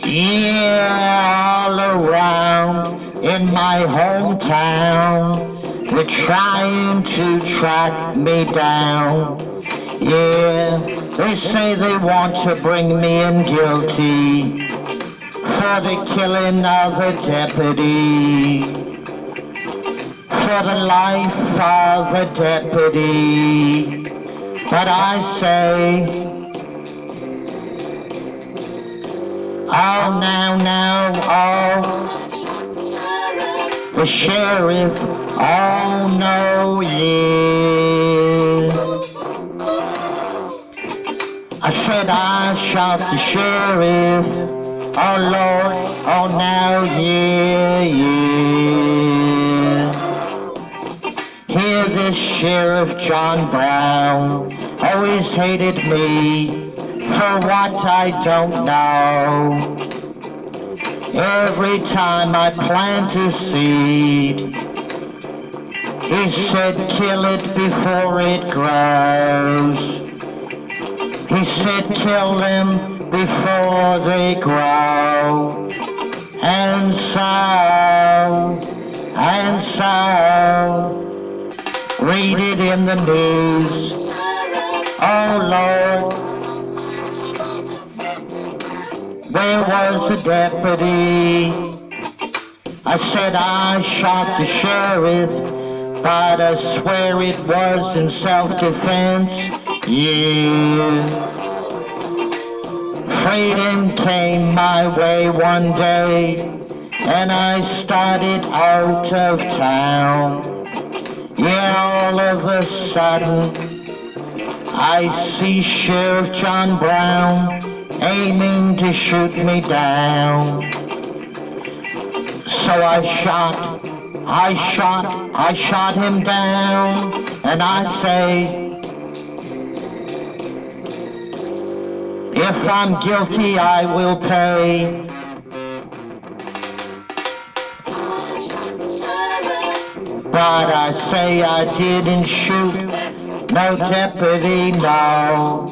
Yeah, all around in my hometown, they're trying to track me down. Yeah, they say they want to bring me in guilty for the killing of a deputy, for the life of a deputy. But I say, oh, now, oh, the sheriff, oh no, yeah. I said I shot the sheriff, oh Lord, oh now, yeah. Hear this Sheriff John Brown always hated me for what I don't know. Every time I plant a seed, he said kill it before it grows. He said kill them before they grow. And so, read it in the news. Oh Lord, there was a deputy. I said I shot the sheriff, but I swear it was in self-defense. Yeah. Freedom came my way one day, and I started out of town. Yeah, all of a sudden, I see Sheriff John Brown aiming to shoot me down. So I shot him down, and I say, if I'm guilty, I will pay. But I say I didn't shoot no deputy, no.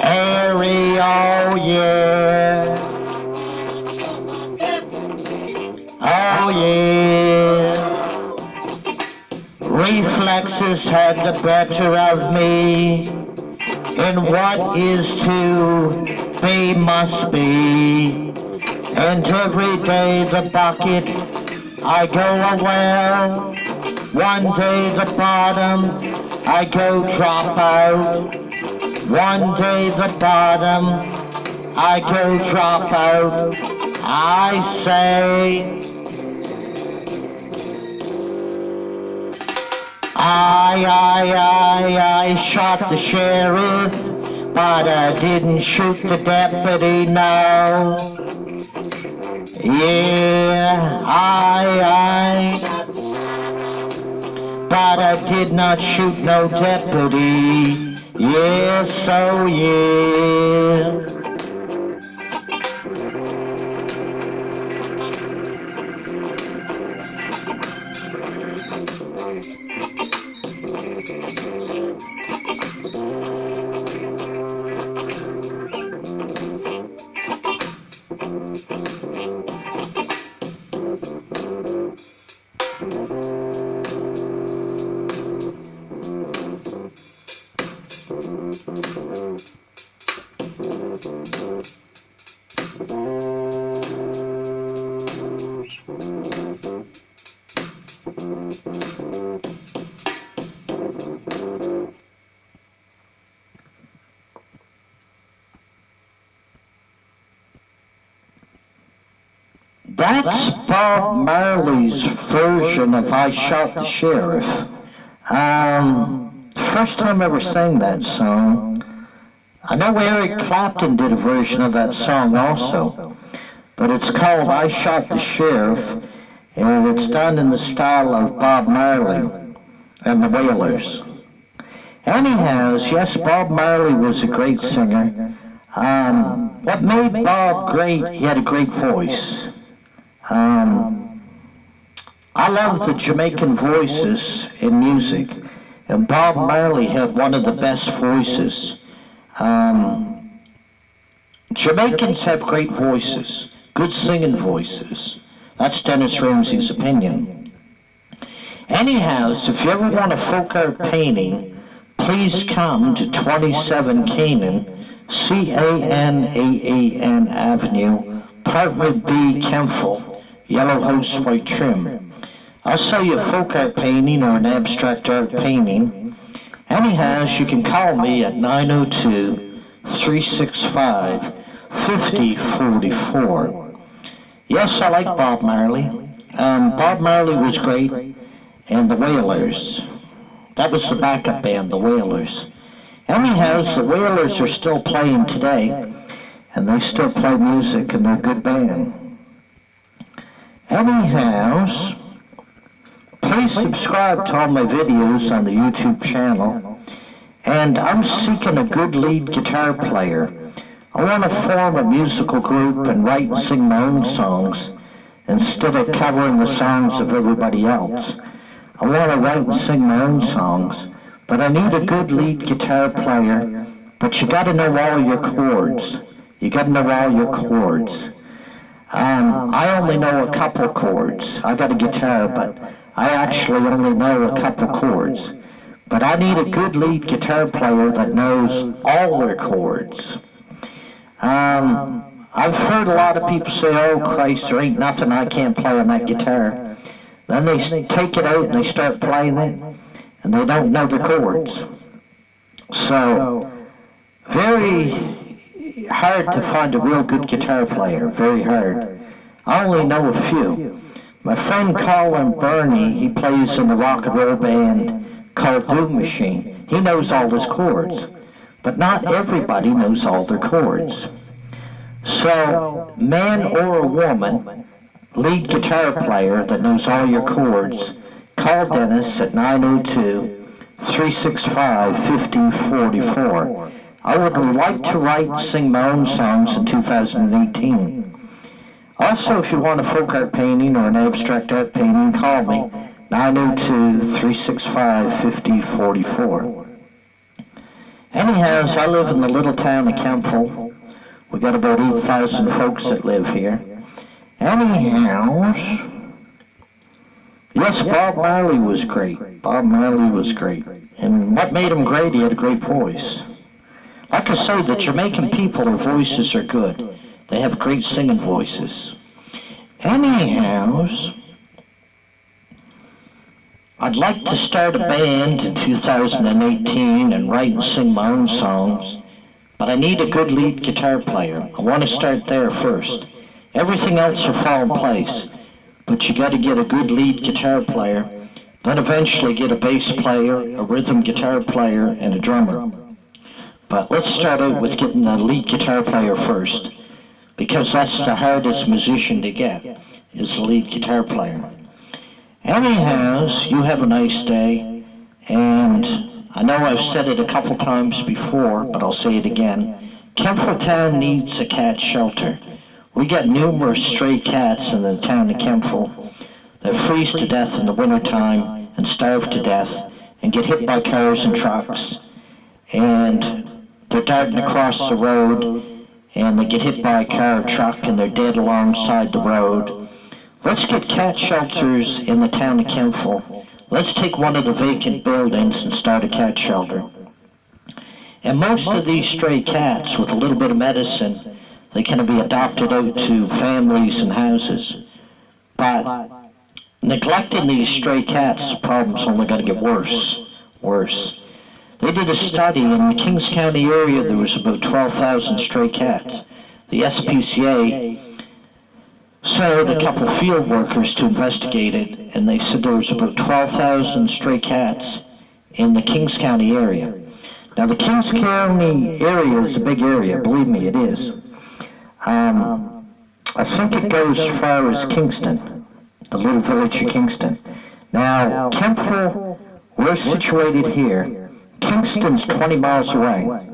Harry, oh yeah. Oh yeah. Reflexes had the better of me, and what is to be must be. And every day the bucket I go a well, one day the bottom I go drop out. One day the bottom I go drop out. I say I shot the sheriff, but I didn't shoot the deputy, no. Yeah, but I did not shoot no deputy. Yeah, so yeah. That's Bob Marley's version of I Shot the Sheriff. First time I ever sang that song. I know Eric Clapton did a version of that song also, but it's called I Shot the Sheriff, and it's done in the style of Bob Marley and the Wailers. Anyhow, yes, Bob Marley was a great singer. What made Bob great, he had a great voice. I love the Jamaican voices in music, and Bob Marley had one of the best voices. Jamaicans have great voices, good singing voices. That's Dennis Ramsay's opinion. Anyhow, if you ever want a folk art painting, please come to 27 Canaan, Canaan Avenue, Apartment B, Kempful, Yellow House, White Trim. I'll sell you a folk art painting or an abstract art painting. Anyhow, you can call me at 902-365-5044. Yes, I like Bob Marley. Bob Marley was great, and the Wailers. That was the backup band, the Wailers. Anyhow, the Wailers are still playing today, and they still play music, and they're a good band. Anyhow, please subscribe to all my videos on the YouTube channel. And I'm seeking a good lead guitar player. I want to form a musical group and write and sing my own songs instead of covering the songs of everybody else. I want to write and sing my own songs, but I need a good lead guitar player. But you got to know all your chords. You got to know all your chords. I only know a couple chords. I got a guitar, but I actually only know a couple chords. But I need a good lead guitar player that knows all their chords. I've heard a lot of people say, oh Christ, there ain't nothing I can't play on that guitar. Then they take it out and they start playing it, and they don't know the chords. So, very hard to find a real good guitar player, very hard. I only know a few. My friend Colin Burney, he plays in the rock and roll band called Doom Machine. He knows all his chords, but not everybody knows all their chords. So, man or a woman, lead guitar player that knows all your chords, call Dennis at 902-365-5044. I would like to write and sing my own songs in 2018. Also, if you want a folk art painting or an abstract art painting, call me, 902-365-5044. Anyhow, I live in the little town of Kempful. We got about 8,000 folks that live here. Anyhow, yes, Bob Marley was great. Bob Marley was great. And what made him great, he had a great voice. Like I say, the Jamaican people, their voices are good. They have great singing voices. Anyhow, I'd like to start a band in 2018 and write and sing my own songs, but I need a good lead guitar player. I want to start there first. Everything else will fall in place, but you got to get a good lead guitar player, then eventually get a bass player, a rhythm guitar player, and a drummer. But let's start out with getting a lead guitar player first, because that's the hardest musician to get, is the lead guitar player. Anyhow, you have a nice day, and I know I've said it a couple times before, but I'll say it again. Kempful Town needs a cat shelter. We got numerous stray cats in the town of Kempful that freeze to death in the wintertime and starve to death and get hit by cars and trucks, and they're darting across the road and they get hit by a car or truck and they're dead alongside the road. Let's get cat shelters in the town of Kempful. Let's take one of the vacant buildings and start a cat shelter. And most of these stray cats, with a little bit of medicine, they can be adopted out to families and houses. But neglecting these stray cats, the problem's only going to get worse. They did a study in the Kings County area. There was about 12,000 stray cats. The SPCA sent a couple field workers to investigate it, and they said there was about 12,000 stray cats in the Kings County area. Now, the Kings County area is a big area, believe me, it is. I think it goes as far as Kingston, the little village of Kingston. Now, Kempful, we're situated here, Kingston's 20 miles away.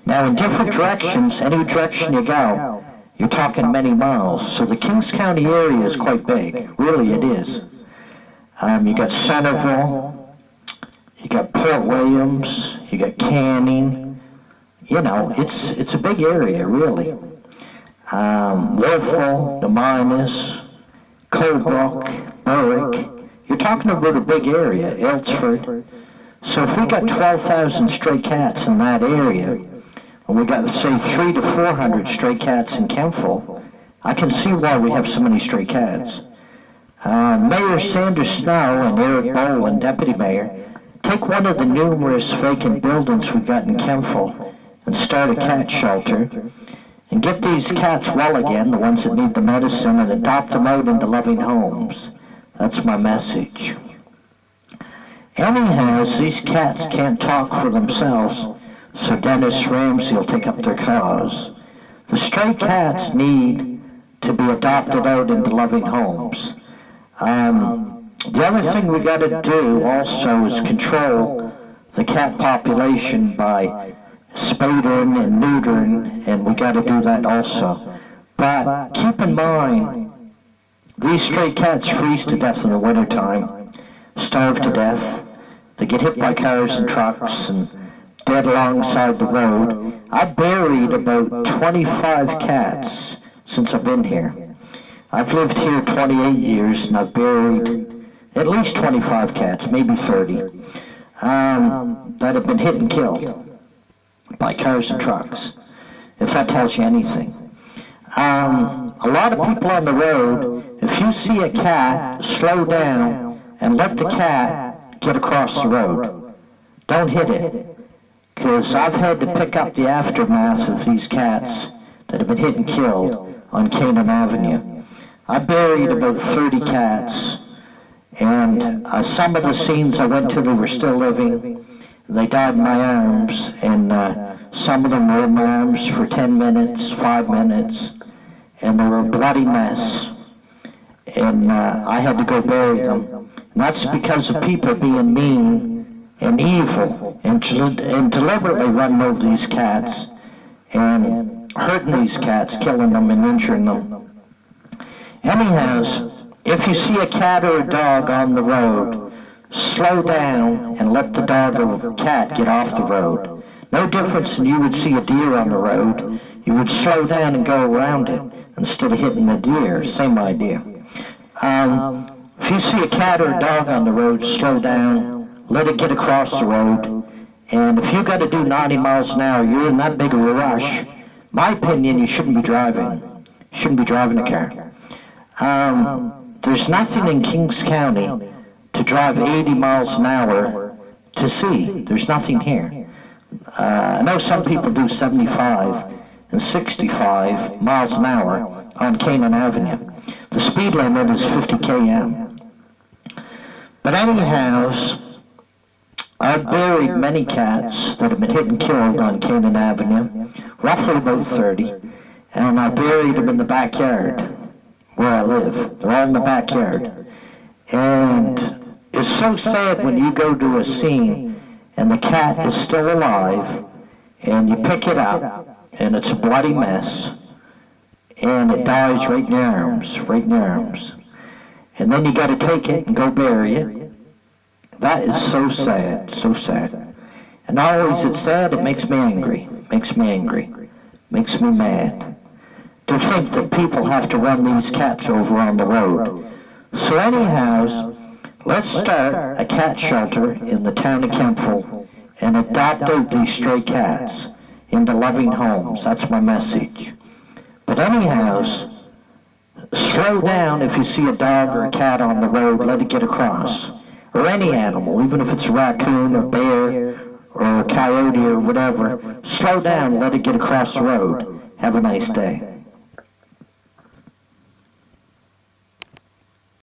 Now in different directions, any direction you go, you're talking many miles. So the Kings County area is quite big. Really it is. You got Centerville, you got Port Williams, you got Canning. You know, it's a big area, really. Wolfville, Dominus, Colebrook, Berwick. You're talking about a big area, Eltsford. So if we got 12,000 stray cats in that area, and we got, say, 300 to 400 stray cats in Kempville, I can see why we have so many stray cats. Mayor Sanders Snow and Eric Boland, Deputy Mayor, take one of the numerous vacant buildings we've got in Kempville and start a cat shelter, and get these cats well again, the ones that need the medicine, and adopt them out into loving homes. That's my message. Anyhow, these cats can't talk for themselves, so Dennis Ramsey will take up their cause. The stray cats need to be adopted out into loving homes. The other thing we got to do also is control the cat population by spading and neutering, and we got to do that also. But keep in mind, these stray cats freeze to death in the wintertime, starve to death. They get hit by cars and trucks and dead alongside the road. I've buried about 25 cats since I've been here. I've lived here 28 years and I've buried at least 25 cats, maybe 30, that have been hit and killed by cars and trucks, if that tells you anything. A lot of people on the road, if you see a cat, slow down and let the cat get across the road. Don't hit it, because I've had to pick up the aftermath of these cats that have been hit and killed on Canaan Avenue. I buried about 30 cats, and some of the scenes I went to, they were still living. They died in my arms, and some of them were in my arms for 10 minutes, 5 minutes, and they were a bloody mess. And I had to go bury them. And that's because of people being mean and evil and deliberately running over these cats and hurting these cats, killing them and injuring them. Anyhow, if you see a cat or a dog on the road, slow down and let the dog or cat get off the road. No difference than you would see a deer on the road. You would slow down and go around it instead of hitting the deer. Same idea. If you see a cat or a dog on the road, slow down, let it get across the road. And if you got to do 90 miles an hour, you're in that big of a rush. My opinion, you shouldn't be driving. You shouldn't be driving a car. There's nothing in Kings County to drive 80 miles an hour to see. There's nothing here. I know some people do 75 and 65 miles an hour on Canaan Avenue. The speed limit is 50 km. But anyhow, I've buried many cats that have been hit and killed on Canaan Avenue, roughly about 30, and I buried them in the backyard where I live. They're all in the backyard. And it's so sad when you go to a scene and the cat is still alive, and you pick it up, and it's a bloody mess, and it dies right in your arms, right in your arms. And then you got to take it and go bury it. That is so sad, so sad. And always it's sad, it makes me angry, makes me angry, makes me mad to think that people have to run these cats over on the road. So anyhow, let's start a cat shelter in the town of Kempville and adopt out these stray cats into loving homes. That's my message. But anyhow, slow down if you see a dog or a cat on the road, let it get across. Or any animal, even if it's a raccoon or bear or a coyote or whatever, slow down, let it get across the road. Have a nice day.